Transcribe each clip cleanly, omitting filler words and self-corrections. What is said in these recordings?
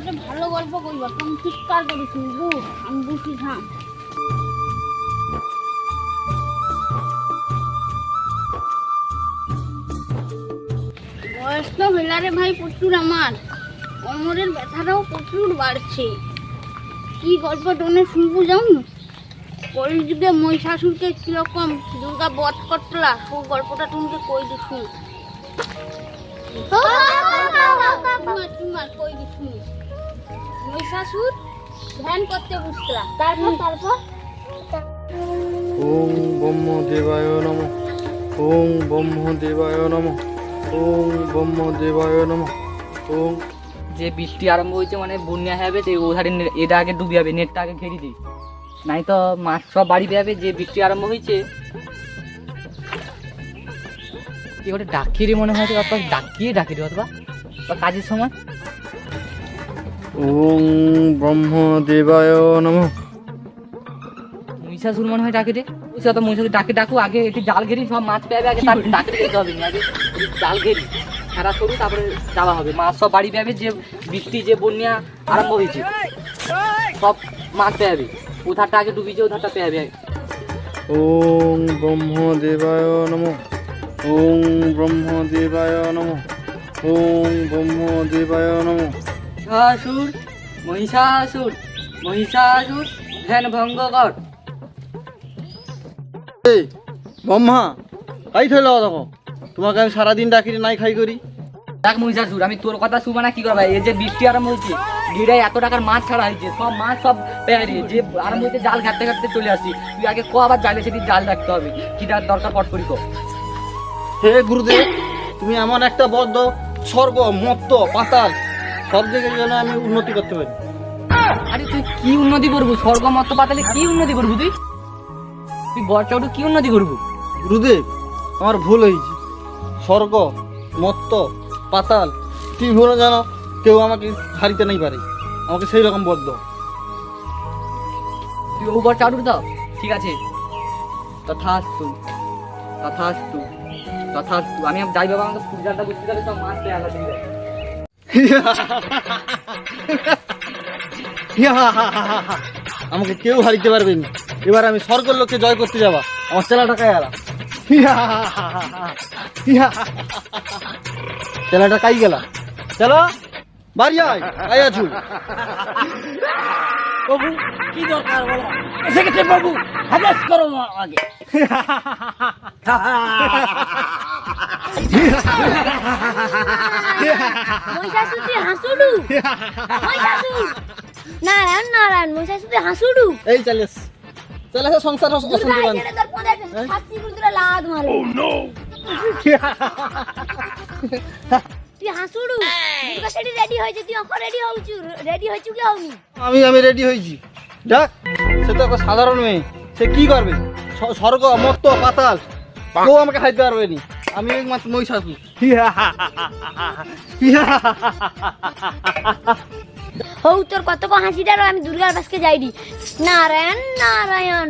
একটা ভালো গল্প কইবা, তুমি চিৎকার করে শুনবো, আমি বুঝি থাম। বয়স তো হইলারে ভাই প্রচুর, আমার কোমরের ব্যথাটাও প্রচুর বাড়ছে। কি গল্প টোনে শুনবো যাও? কলিযুগে মহিষাসুরকে কিরকম দুর্গা বধ করতলা, সেই গল্পটা তোমাকে কই দিছুন। মহিষাসুর ধ্যান করতে বসলা, তারপর ওং ব্রহ্মদেবায় নমঃ, ওং ব্রহ্মদেবায় নমঃ, ওং ব্রহ্মদেবায় নমঃ, ওং। যে বৃষ্টি আরম্ভ হয়েছে মানে বন্যা হবে, তো ওধারে এটা আগে ডুবে যাবে, নেটটা আগে ঘেরি দিই, নাই তো মাছ সব বাড়ি যাবে। যে বৃষ্টি আরম্ভ হয়েছে কি করে ডাকিয়ে মনে হয়, অথবা ডাকিয়ে অথবা কাজের সময়। ওং ব্রহ্মদেবায় নমঃ। মহিষাসুর মনে হয় ডাকে রে, অত মহিষাসুর ডাকু আগে একটি জাল ঘেরি, সব মাছ পেয়ে আগে তার ডাকে যেতে হবে, আগে জাল ঘেরি সারা সরু, তারপরে যাওয়া হবে। মাছ সব বাড়ি পেয়ে, যে বৃষ্টি যে বন্যা আরম্ভ হয়েছে সব মাছ পেয়ে, উধারটা আগে ডুবিছে, উধারটা পেয়ে। ওং ব্রহ্মদেবায় নমঃ, ওং ব্রহ্মদেবায় নমঃ, ওং ব্রহ্মদেবায় নমঃ। মহিষাসুর মহিষাসুর মহিষাসুর ধ্যান ভঙ্গ কর। এই ব্রহ্মা, খাই থইল দেখো, তোমাকে আমি সারাদিন ডাকি নাই খাই করি। দেখ মহিষাসুর, আমি তোর কথা শুনবো না কি করবা? এই যে বৃষ্টি আরম্ভ হয়েছে, গিরায় এত টাকার মাছ ছাড়া হয়েছে, সব মাছ সব পেয়ে, যে আরম্ভ হয়েছে জাল ঘাটতে ঘাটতে চলে আসছি। তুই আগে আবার জালে সেদিন জাল রাখতে হবে, কি দরকার পট করি। হে গুরুদেব, তুমি এমন একটা বদ্ধ স্বর্গ মত্ত পাতাল সব দিকে যেন আমি উন্নতি করতে পারি। আরে তুই কি উন্নতি করবো? স্বর্গ মত্ত পাতালে কি উন্নতি করবো? তুই তুই বরচাউটু কি উন্নতি করবো? গুরুদেব, আমার ভুল হয়েছে। স্বর্গ মত্ত পাতাল কি হলো জানো, কেউ আমাকে হারিতে নাই পারে, আমাকে সেই রকম বদ্ধ। তুই ও বরচাউটু দাও, ঠিক আছে, তথাস্তু তথাস্তু তথাস্তু। আমি যাই বাবা, আমাকে পূজাটা বুঝতে যাবে, সব মাছ পেয়ে আলাদা দিয়ে দেয়। আমাকে কেউ হারিতে পারবে না। এবার আমি স্বর্গের লোককে জয় করতে যাবা, আমার চেলা টাকায় আলা। চেলাটা কাই গেলা, চলো বাড়ি আয়, আয় আছু। বাবু কি দরকার বলো? এসে গেছে বাবু, হাজাস করো আগে। মহিষাসুর তুই হাসুডু, মহিষাসুর নারায়ণ নারায়ণ, মহিষাসুর তুই হাসুডু। এই চালিস চলে সংসার অশান্তি বান। তোর পদে হাসি গুদরা লাদ মারে। তুই হাসুডু, দুর্গা সেটি রেডি হয়েছে, তুই এখন রেডি হউছু, রেডি হইছু কি হউনি? আমি রেডি হয়েছি। দেখ, সে তো একটা সাধারণ মেয়ে, সে কি করবে? স্বর্গ মত্ত পাতাল কেউ আমাকে খাইতে পারবে নি। আমি একমাত্র মহিষাসুর। হউ তোর কত কো হাসিটার, আমি দুর্গার বাসকে যাইডি। নারায়ণ নারায়ণ।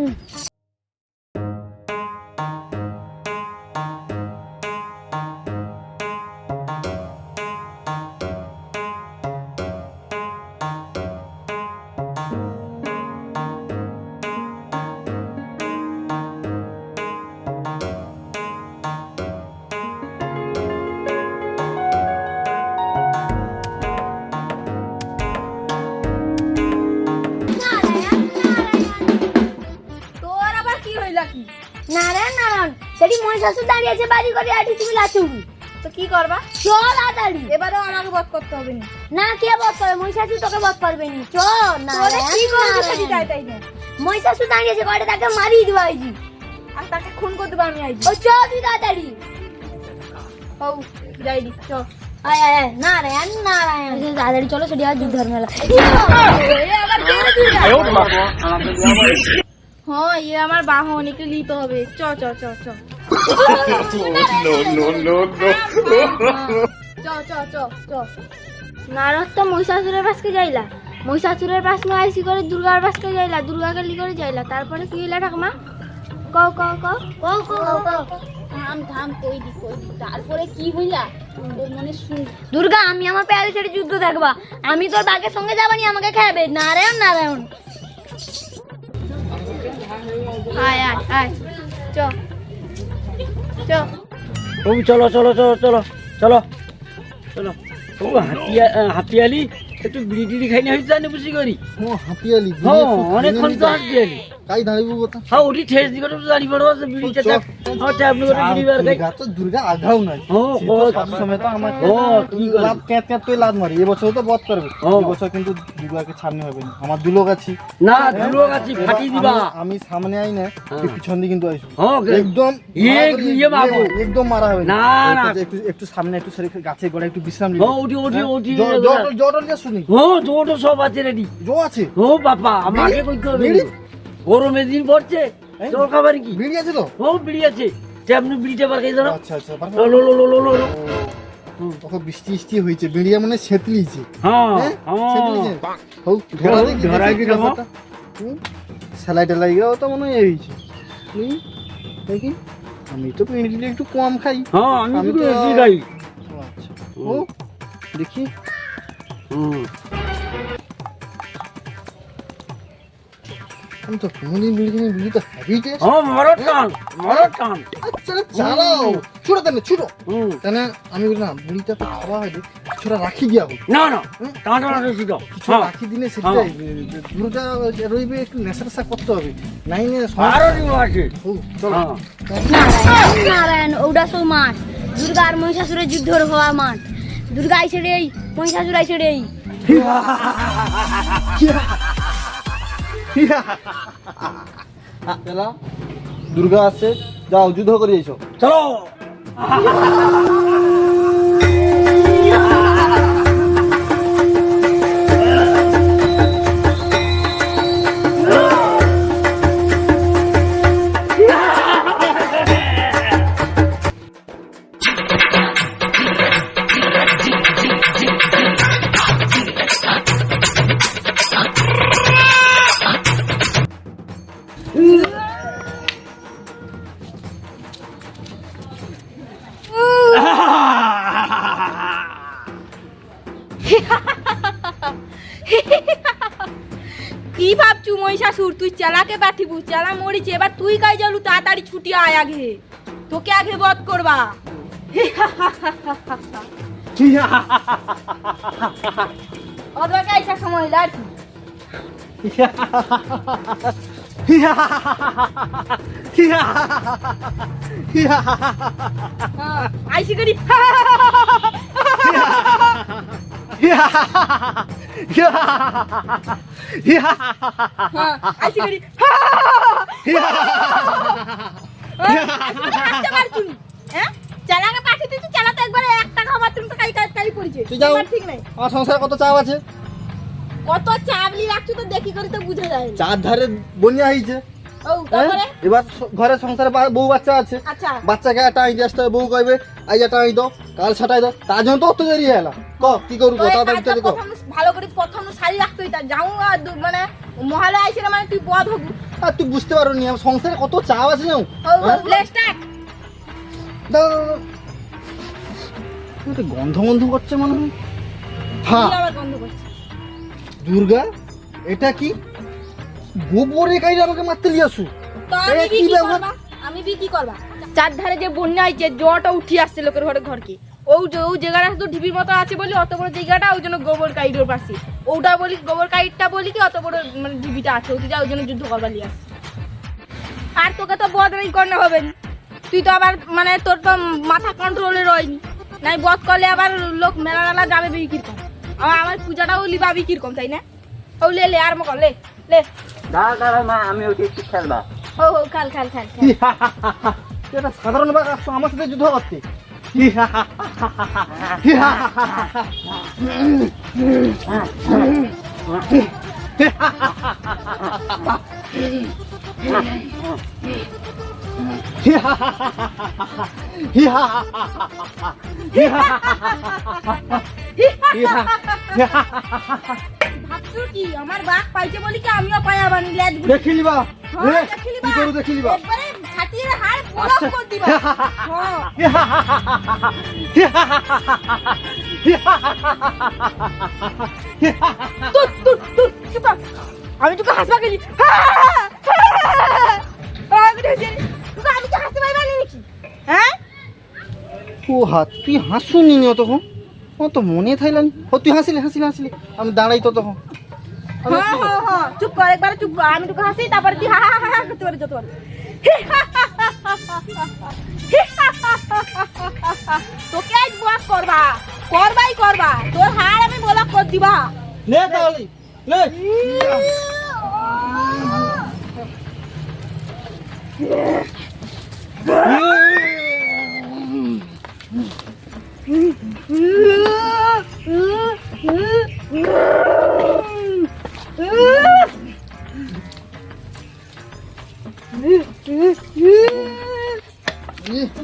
নারায়ণ নারায়ণ, সেটি মহিষাসুর দাঁড়িয়ে আছে বাড়ি করে, আটি তুমি লাচুবি তো কি করবা? চল আতাড়ি, এবারেও আমাকে বধ করতে হবে না। না, কে বধ করবে? মহিষাসুর তোকে বধ করবে নি। চল নারায়ণ নারায়ণ। মহিষাসুর দাঁড়িয়ে আছে কয়টা, তাকে মারি দিবা আইজি, আর তাকে খুন করে দেবা আমি আইজি। ও চল তুই তাড়াতাড়ি। হউ যাইদি, চল। আয় আয় আয়, নারায়ণ নারায়ণ। তাড়াতাড়ি চলো, সেটি আর যুদ্ধের মেলা। হ্যাঁ, ইয়ে আমার বাহন, একটু নিতে হবে। চ চ চ চ নারদ তো মহিষাসুরের পাশকে যাইলা, মহিষাসুরের পাশ নিয়ে আইসি করে দুর্গার পাশকে যাইলা, দুর্গাকে লি করে যাইলা, তারপরে কি হইলা ঠাকুমা? কও কও কও কও কও কও। থাম কই দি তারপরে কি হইলা তোর মনে শুন দুর্গা আমি আমার প্যারের সাথে যুদ্ধ থাকবা আমি তোর বাঘের সঙ্গে যাবানি আমাকে খাবে নারায়ণ নারায়ণ আয় আয় আয় চ চ তুমি চলো চলো চলো চলো চলো চলো ও হাতিয়ালি একটু বিড়ি টিড়ি খাই না হয়েছে জানি বুঝি করি ও হাতিয়ালি হ্যাঁ অনেকক্ষণ তো হাতিয়ালি কাই দাঁড়িয়ে কথা হ্যাঁ ওটি ঠেস দিকে তো জানি পড়ো বিড়িটা আচ্ছা আপনি করে বিড়ি বার খাই তো দুর্গা আঘাও নাই ও ও সময় তো আমার ও কি করে লাভ ক্যাট ক্যাট করে লাভ মারি এবছর তো বধ করবে এবছর কিন্তু দুর্গাকে সামনে হবে না আমার দুলোক আছি না দুলোক আছি ফাটি দিবা আমি সামনে আই না তুই পিছন দিয়ে কিন্তু আইসু হ্যাঁ একদম ইয়ে মারবো একদম মারা হবে না না একটু একটু সামনে একটু সরে গাছের গোড়ায় একটু বিশ্রাম নিবি ও ওটি ওটি ওটি জটল যা শুনি ও জোটো সব আছে রেডি জো আছে ও বাবা আমাকে কইতে হবে গরমে দিন পড়ছে জল খাবার কি বিড়ি আছে তো ও বিড়ি আছে যে আপনি বিড়িটা বার খাই ধরো আচ্ছা আচ্ছা লো লো লো লো লো লো তখন বৃষ্টি বৃষ্টি হয়েছে বিড়িয়া মানে ছেতলিছে হ্যাঁ ছেতলিছে হ্যাঁ হোক ধরা দেখি ধরাই কি খাবো? সেলাই টেলাই গেও তো মনে হয় হয়েছে দেখি আমি তো বিড়ি দিলে একটু কম খাই হ্যাঁ আমি আমি তো তো- বেশি খাই ও আচ্ছা ও দেখি হুম আমি তো কোনোদিন বিড়ি কিনে বিড়ি তো হ্যাভি টেস্ট ও মরদ টান আচ্ছা চালাও ছোট দেন ছোট হুম তাহলে আমি বলি না বিড়িটা তো খাওয়া হয় কিছুটা রাখি দিয়া হোক না না টান টান আছে তো কিছু রাখি দিলে সেটাই দুর্গা রইবে একটু নেশা টেশা করতে হবে নাই না আরো দিন আছে চলো হ্যাঁ নারায়ণ নারায়ণ ওটা সব মাঠ দুর্গা আর মহিষাসুরের যুদ্ধ হওয়া মাঠ দুর্গা আইসে রে মহিষাসুর আইসে রে দুর্গা আসছে যাও যুদ্ধ করে এসো চলো কি ভাবছু মহিষাসুর তুই চালাকে পাঠিবু চালা মরিছে এবার তুই কাই যালু তাড়াতাড়ি ছুটি আয় আগে তোকে আগে বধ করবা অদরকার আইসা সময় লাড়ি আইসি করি আইসি করি চালাকে পাঠিয়ে তুই চালাতে একবারে একটা খাবার তুমি তো কাই কাই কাই পড়িছে তুই যাও। ঠিক নাই আমার সংসারে কত চাপ আছে কত চাবলি রাখছো তো দেখি করে তো বুঝা যায় না চার ধারে বন্যা হয়েছে ও তারপরে এবার ঘরে সংসারে বউ বাচ্চা আছে আচ্ছা বাচ্চাকে একটা আই আসতে হবে বউ কইবে আই একটা আই দাও কাল ছাটাই দাও তার জন্য তো অত দেরি হয়ে গেল ক কি করু তো এই তাড়াতাড়ি কাজটা চলে কো প্রথম ভালো করে প্রথম সারি রাখতে হইতা যাও আর মানে মহালয়া আইছে না মানে তুই বধ হবু আর তুই বুঝতে পারো নি আমার সংসারে কত চাপ আছে নাও লেট স্টার্ট দাও গন্ধ গন্ধ করছে মনে হয় হ্যাঁ আবার বন্ধ করছিস দুর্গা এটা কি গোবরে কাইরে আমাকে মারতে লিয়াছু তো আমি কি কি ব্যবহার? করবা আমি কি করবা চার ধারে যে বন্যা আইছে জলটা উঠি আসছে লোকের ঘরে ঘরকে ও জায়গাটা শুধু ঢিপির মতো আছে বলি অত বড় জায়গাটা ওই জন্য গোবর কাইডোর পাশে ওটা বলি গোবর কাইটটা বলি কি অত বড় মানে ঢিপিটা আছে ওই ওই জন্য যুদ্ধ করবা লিয়ে আসছে আর তোকে তো বদলাই করতে হবে না। তুই তো আবার মানে তোর তো মাথা কন্ট্রোলে রয়নি নাই বধ করলে আবার লোক মেলা মেলা যাবে বিক্রি কর আমার পূজাটাও লিবাবি কিরকম তাই না ও লে আর মক লে দাঁড়া মা আমি ওকে একটু খেলবা ও খাল এটা সাধারণ বাঘ আসতো আমার সাথে যুদ্ধ করতে ভাবছো কি আমার বাঘ পাইছে বলি কি আমিও পাই আবার লেজ দেখিলিবা হ্যাঁ, কি করু দেখিলিবা একবারে হাতির হাড় ব্লক করে দিবা হ্যাঁ তুই চুপ কর। আমি তোকে হাসবা গেছি আমি তো হাসতে পারবা নাকি হ্যাঁ ও হাত তুই হাসুনি নি তখন ও তো মনে থাইলানি ও তুই হাসিলে আমি দাঁড়াই তো তখন হ্যাঁ চুপ কর একবার চুপ কর আমি তোকে হাসি তারপরে তুই হা হা হা করতে পারি যত পারি তোকে আজ ব্লক করবাই তোর হাড় আমি ব্লক করে দিবা নে তাহলে নে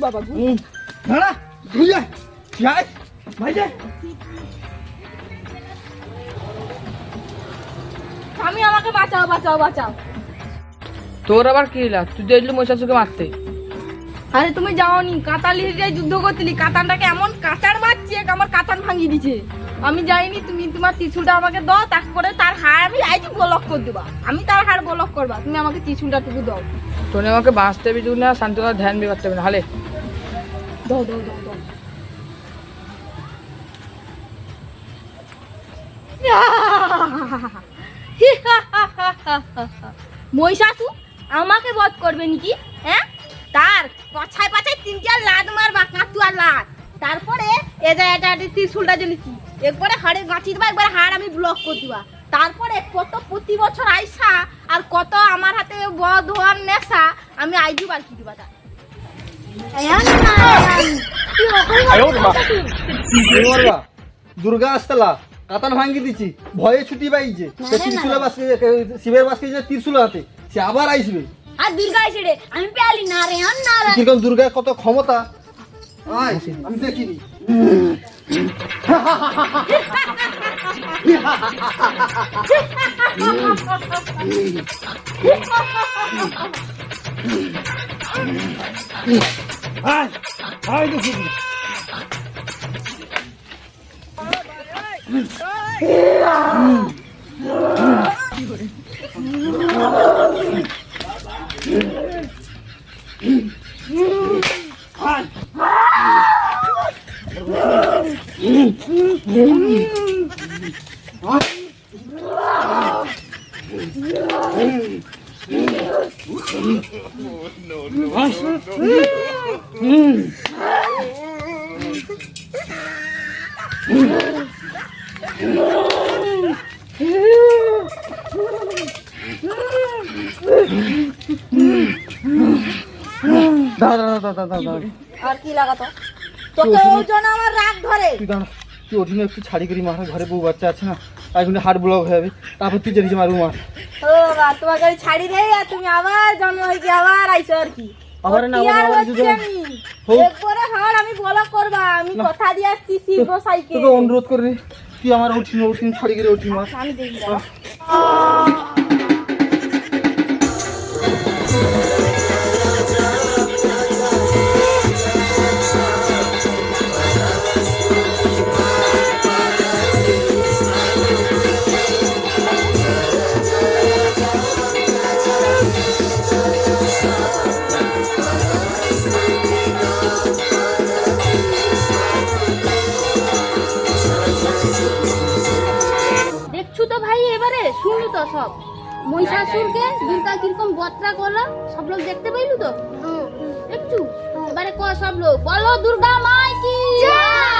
বাবা দাঁড়া ধুই যায় যাই ভাই যাই আমি আমাকে বাঁচাও তোর আবার কি লাগ তুই দেখলি মহিষাসুরকে মারতে আরে তুমি যাওনি কাতালির যে যুদ্ধ করতেলি কাতানটাকে এমন কাঁচার মারছে আমার কাতান ভাঙিয়ে দিছে আমি যাইনি তুমি তোমার ত্রিশূলটা আমাকে দাও তারপরে তার হাড় আমি আইজি ব্লক করে দেবা আমি তার হাড় ব্লক করবা তুমি আমাকে ত্রিশূলটা টুকু দাও তোনে আমাকে বাঁচতে বি না শান্তি করে ধ্যান বি করতে হবে না হালে দাও মহিষাসু আমাকে বধ করবে নাকি হ্যাঁ তার পাছায় তিনটা লাদ মারবা কাতুয়া লাদ তারপরে এটা ত্রিশূলটা জ্বলিছি একবারে হাড়ে গাঁচি দিবা একবারে হাড় আমি ব্লক করে দিবা তারপরে কত প্রতি বছর আইসা আর কত আমার হাতে বধ হওয়ার নেশা আমি আইজু বার কি দিবা তা মারবা দুর্গা আসতলা কাতান ভাঙ্গি দিছি ভয়ে ছুটি পাইছে সে ত্রিশূলে বাসকে শিবের বাসকে যে ত্রিশূল হাতে সে আবার আইসবে আর দুর্গা এসে রে আমি পেয়ালি না রে কিরকম দুর্গার কত ক্ষমতা আয় আমি দেখিনি আয় আয় দেখিনি আর কি লাগাতো তোকে ওজন আমার রাগ ধরে তুই দাঁড়া তুই ওঠি একটু ছাড়ি করি মারা ঘরে বউ বাচ্চা আছে না এখন হার্ট ব্লক হয়ে যাবে তারপর তুই জেনেছি মারু মার ও বাবা তোমাকে আমি ছাড়ি দেই আর তুমি আবার জন্ম হইকে আবার আইছো আর কি আবার না আবার যদি হোক। একবারে হাড় আমি ব্লক করবা আমি কথা দিয়ে আসছি শিব সাইকে তোকে অনুরোধ করে তুই আমার উঠিন ছাড়ি করে উঠি মার আমি দেখি দেখছু তো ভাই এবারে শুনলু তো সব মহিষাসুরকে দুর্গা কিরকম বত্রা করলো সব লোক দেখতে পাইলু তো দেখছু এবারে ক সব লোক বলো দুর্গা মাই কি জয়।